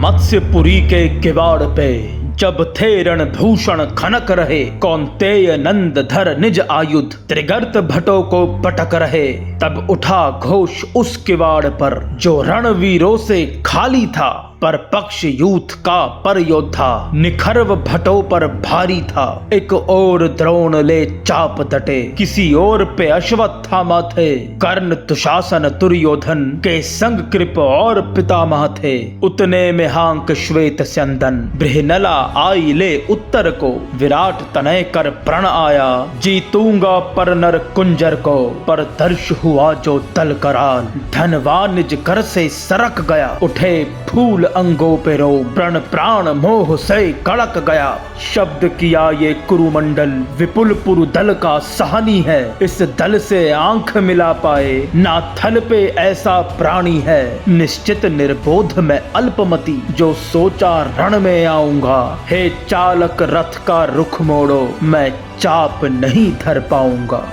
मत्स्यपुरी के किवाड़ पे जब थे रणभूषण खनक रहे, कौन्तेय नंद धर निज आयुध त्रिगर्त भटों को पटक रहे। तब उठा घोष उस किवाड़ पर जो रणवीरों से खाली था, पर पक्ष यूथ का पर योद्धा निखर्व भटों पर भारी था। एक और द्रोण ले चाप डटे, किसी और पे अश्वत्थामा थे। कर्ण दुशासन दुर्योधन के संग कृप और पितामह थे। उतने में हांक श्वेत स्यंदन बृहनला आई ले उत्तर को। विराट तनय कर प्रण आया, जीतूंगा पर नर कुंजर को। पर दर्श हुआ जो दल कराल, धनवान निज कर से सरक गया। उठे फूल अंगों पे रो, प्रण प्राण मोह से कड़क गया। शब्द किया ये कुरुमंडल, विपुल पुरु दल का सहानी है। इस दल से आंख मिला पाए, ना थल पे ऐसा प्राणी है। निश्चित निर्बोध में अल्पमति, जो सोचा रण में आऊंगा। हे चालक रथ का रुख मोड़ो, मैं चाप नहीं धर पाऊंगा।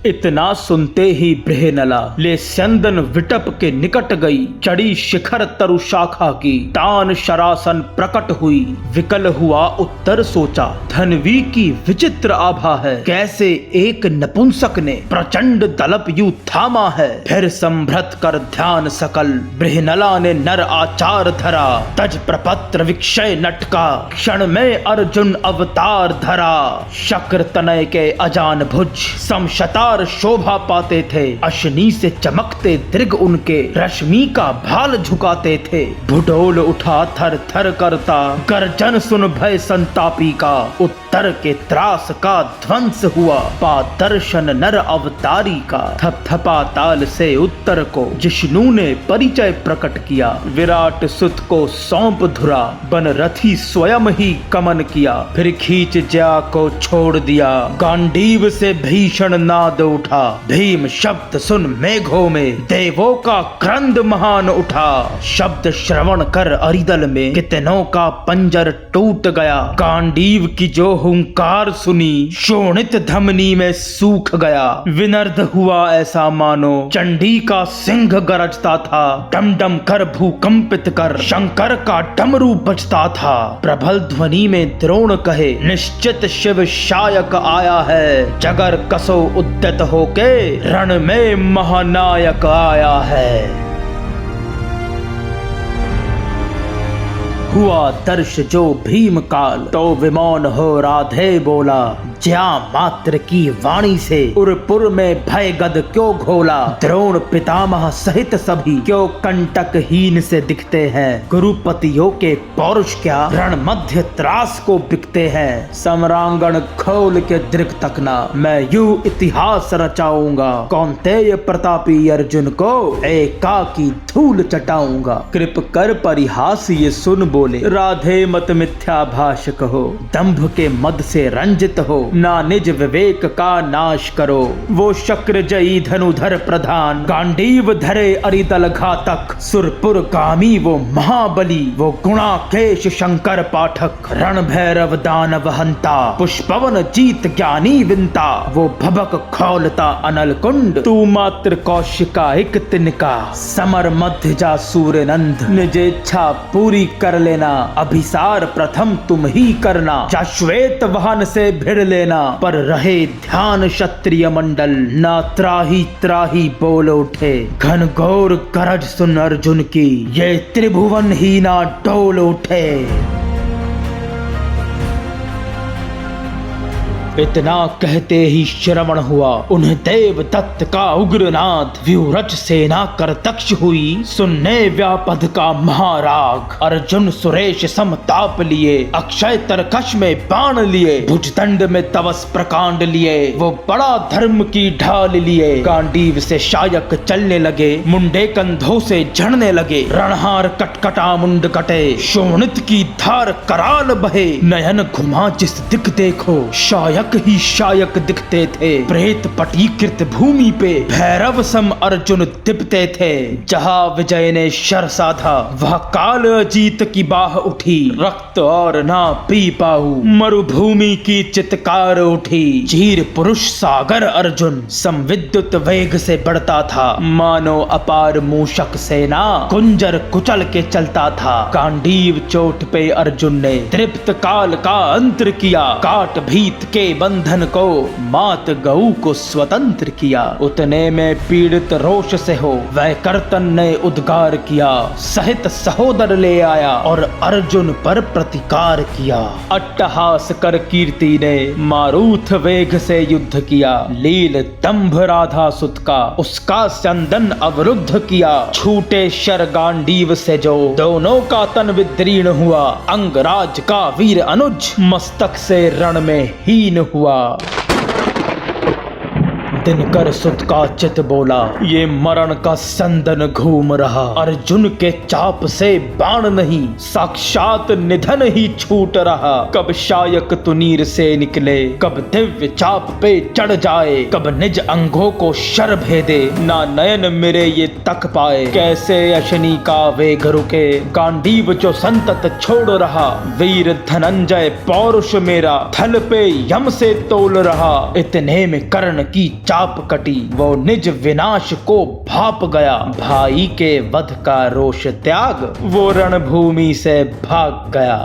इतना सुनते ही बृहनला ले स्यंदन विटप के निकट गई। चढ़ी शिखर तरु शाखा की, तान शरासन प्रकट हुई। विकल हुआ उत्तर सोचा, धनवी की विचित्र आभा है। कैसे एक नपुंसक ने प्रचंड दलप यू थामा है। फिर संभ्रत कर ध्यान सकल, बृहनला ने नर आचार धरा। तज प्रपत्र विक्षय नटका, क्षण में अर्जुन अवतार धरा। शक्र तनय के अजान भुज, समशता शोभा पाते थे। अशनी से चमकते दृग उनके, रश्मि का भाल झुकाते थे। भुडोल उठा थर थर करता, गर्जन सुन भय संतापी का। उत्तर के त्रास का ध्वंस हुआ, पा दर्शन नर अवतारी का। थपथपा ताल से उत्तर को जिष्णु ने परिचय प्रकट किया। विराट सुत को सौंप धुरा, बन रथी स्वयं ही कमन किया। फिर खींच ज्या को छोड़ दिया, गांडीव से भीषण नाद उठा। भीम शब्द सुन मेघों में, देवों का क्रंद महान उठा। शब्द श्रवण कर अरिदल में, कितनों का पंजर टूट गया। गांडीव की जो हुंकार सुनी, शोणित धमनी में सूख गया। विनर्द हुआ ऐसा मानो चंडी का सिंह गरजता था। डम डम कर भूकंपित कर शंकर का डमरू बजता था। प्रबल ध्वनि में द्रोण कहे, निश्चित शिव शायक आया है। जगर कसो उद्यत होके, रण में महानायक आया है। हुआ दर्श जो भीम काल, तो विमौन हो राधे बोला। ज्या मात्र की वाणी से, उरपुर में भय गद क्यों घोला। द्रोण पितामह सहित सभी, क्यों कंटक हीन से दिखते हैं। गुरुपतियों के पौरुष क्या, रण मध्य त्रास को बिकते हैं। सम्रांगण खोल के दृक तकना, मैं यू इतिहास रचाऊंगा। कौन्तेय प्रतापी अर्जुन को, एकाकी धूल चटाऊंगा। कृप कर परिहास ये सुन बोले, राधे मत मिथ्या भाष कहो। दंभ के मद से रंजित हो, ना निज विवेक का नाश करो। वो शक्र जयी धनुधर प्रधान, गांडीव धरे अरिदल घातक। सुरपुर गामी वो महाबली, वो गुणाकेश शंकर पाठक। रण भैरव दानव हंता, पुष्पवन जीत ज्ञानी विंता। वो भबक खौलता अनल कुंड, तू मात्र कौशिका एक तिनका। समर मध्य जा सूर्य नंद, निज इच्छा पूरी कर लेना। अभिसार प्रथम तुम ही करना, जा श्वेत वाहन से भिड़ लेना। पर रहे ध्यान क्षत्रिय मंडल, ना त्राही त्राही बोल उठे। घनघोर गरज सुन अर्जुन की, ये त्रिभुवन ही ना डोल उठे। इतना कहते ही श्रवण हुआ उन्हें देव दत्त का उग्रनाद, व्यूरज सेना कर दक्ष हुई सुनने व्यापद का महाराग। अर्जुन सुरेश समताप लिए, अक्षय तरकश में बाण लिए, भुजदंड में तवस प्रकांड लिए, वो बड़ा धर्म की ढाल लिए। गांडीव से शायक चलने लगे, मुंडे कंधों से झड़ने लगे, रणहार कटकटा मुंड कटे, शोणित की धार कराल बहे। नयन घुमा जिस दिख देखो शायक ही शायक दिखते थे। प्रेत पटीकृत भूमि पे भैरव सम अर्जुन दिपते थे। जहां विजय ने शर साधा वह काल अजीत की बाह उठी, रक्त और ना पी पाऊ मरुभूमि की चित्कार उठी। चीर पुरुष सागर अर्जुन संविद्युत वेग से बढ़ता था, मानो अपार मूषक सेना कुंजर कुचल के चलता था। गांडीव चोट पे अर्जुन ने तृप्त काल का अंतर किया, काट भीत के बंधन को मात गऊ को स्वतंत्र किया। उतने में पीड़ित रोष से हो वह कर्तन ने उद्गार किया, सहित सहोदर ले आया और अर्जुन पर प्रतिकार किया। अट्टहास कर कीर्ति ने मारुथ वेग से युद्ध किया, लील दंभ राधा सुत का उसका चंदन अवरुद्ध किया। छूटे शर गांडीव से जो दोनों का तन विदीर्ण हुआ, अंगराज का वीर अनुज मस्तक से रण में हीन हुआ। दिनकर सुत का चित बोला, ये मरण का संदन घूम रहा। अर्जुन के चाप से बाण नहीं साक्षात निधन ही छूट रहा। कब शायक तुनीर से निकले, कब दिव्य चाप पे चढ़ जाए, कब निज अंगों को शर भेदे, ना नयन मेरे ये तक पाए। कैसे अशनी का वेग रुके, गांडीव जो संतत छोड़ रहा। वीर धनंजय पौरुष मेरा थल पे यम से तोल रहा। इतने में कर्ण की चाप कटी, वो निज विनाश को भाप गया। भाई के वध का रोष त्याग, वो रणभूमि से भाग गया।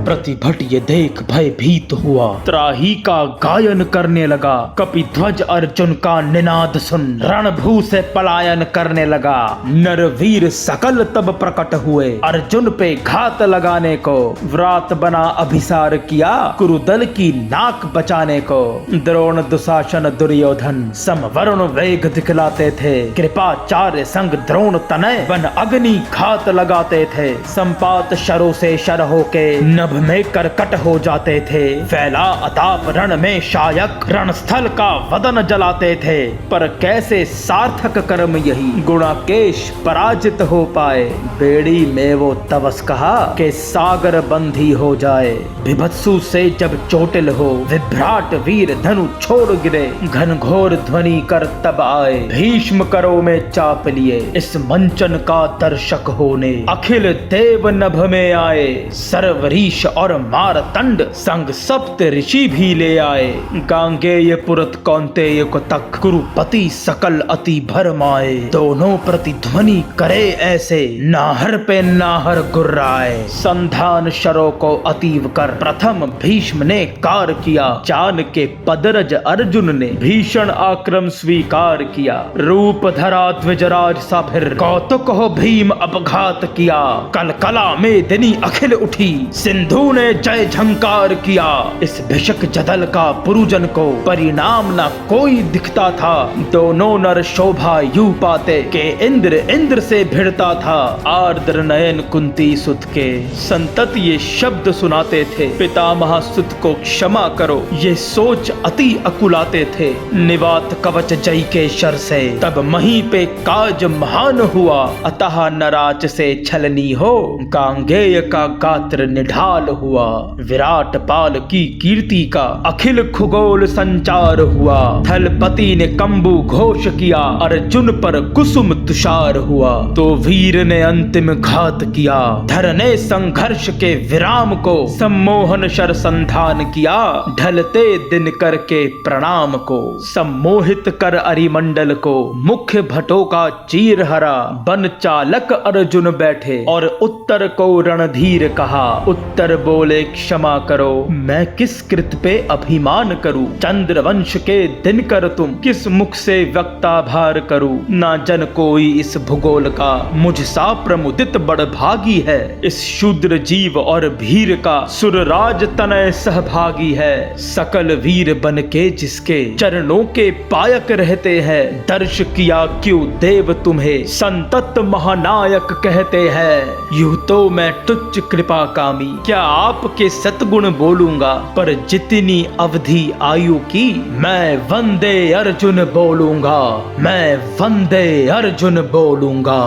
प्रतिभट ये देख भयभीत हुआ, त्राही का गायन करने लगा। कपिध्वज अर्जुन का निनाद सुन रणभू से पलायन करने लगा। नरवीर सकल तब प्रकट हुए, अर्जुन पे घात लगाने को। व्रात बना अभिसार किया, कुरुदल की नाक बचाने को। द्रोण दुशासन दुर्योधन समवरुण वेग दिखलाते थे। कृपाचार्य संग द्रोण तनय बन अग्नि घात लगाते थे। संपात शरों से शर होके नभ में करकट हो जाते थे। फैला अताप रण में शायक रणस्थल का वदन जलाते थे। पर कैसे सार्थक कर्म यही गुणाकेश पराजित हो पाए। बेड़ी में वो तवस कहा कि सागर बंधी हो जाए। विभत्सु से जब चोटिल हो विभ्राट वीर धनु छोड़ गिरे। घनघोर ध्वनि कर तब आए, भीष्म करो में चाप लिए। इस मंचन का दर्शक होने अखिल देव नभ में आए। सर्वरीश और मारतंड संग सप्त ऋषि भी ले आए। गांगेय पुरत कौन्तेय को तक कुरुपति सकल अति भरमाए। दोनों प्रतिध्वनि करे ऐसे, नाहर पे नाहर गुर्राए। संधान शरों को अतीव कर प्रथम भीष्म ने कार किया। जान के पदरज अर्जुन ने भीषण आक्रम स्वीकार किया। रूप धरा द्विजराज सा फिर कौतुक हो भीम अपघात किया। कलकला में दिनी अखिल उठी, सिंधु ने जय झंकार किया। इस भिषक जदल का पुरुजन को परिणाम न कोई दिखता था। दोनों नर शोभा यू पाते के इंद्र से भिड़ता था। आर्द्र नयन कुंती सुत के संतत ये शब्द सुनाते थे, पितामह सुत को क्षमा करो। ये सोच अति अकुलाते थे। निवात कवच जय के शर से तब मही पे काज महान हुआ। अतः नराच से छलनी हो, गांगेय का गात्र निढाल हुआ। विराट पाल की कीर्ति का अखिल खगोल संचार हुआ। थलपति ने कंबु घोष किया, अर्जुन पर कुसुम तुषार हुआ। तो वीर ने अंतिम घात किया, धरने संघर्ष के विराम को। सम्मोहन शर संधान किया, ढलते दिन करके प्रणाम को। सम्मोहित कर अरिमंडल को, मुख्य भटों का चीर हरा। बन चालक अर्जुन बैठे और उत्तर को रणधीर कहा। उत्तर बोले क्षमा करो, मैं किस कृत पे अभिमान करूं। चंद्रवंश के दिनकर तुम, किस मुख से व्यक्ताभार करूं। ना जन कोई इस भूगोल का, मुझ सा प्रमुदित बड़ भागी है। इस शूद्र जीव और भीर का सुरराज तनय सहभागी है। सकल वीर बन के जिसके चरणों के पायक रहते हैं। दर्श किया क्यों देव तुम्हें, संतत महानायक कहते हैं। यूं तो मैं तुच्छ कृपा कामी, क्या आपके सतगुण बोलूंगा। पर जितनी अवधि आयु की, मैं वंदे अर्जुन बोलूंगा, मैं वंदे अर्जुन बोलूंगा।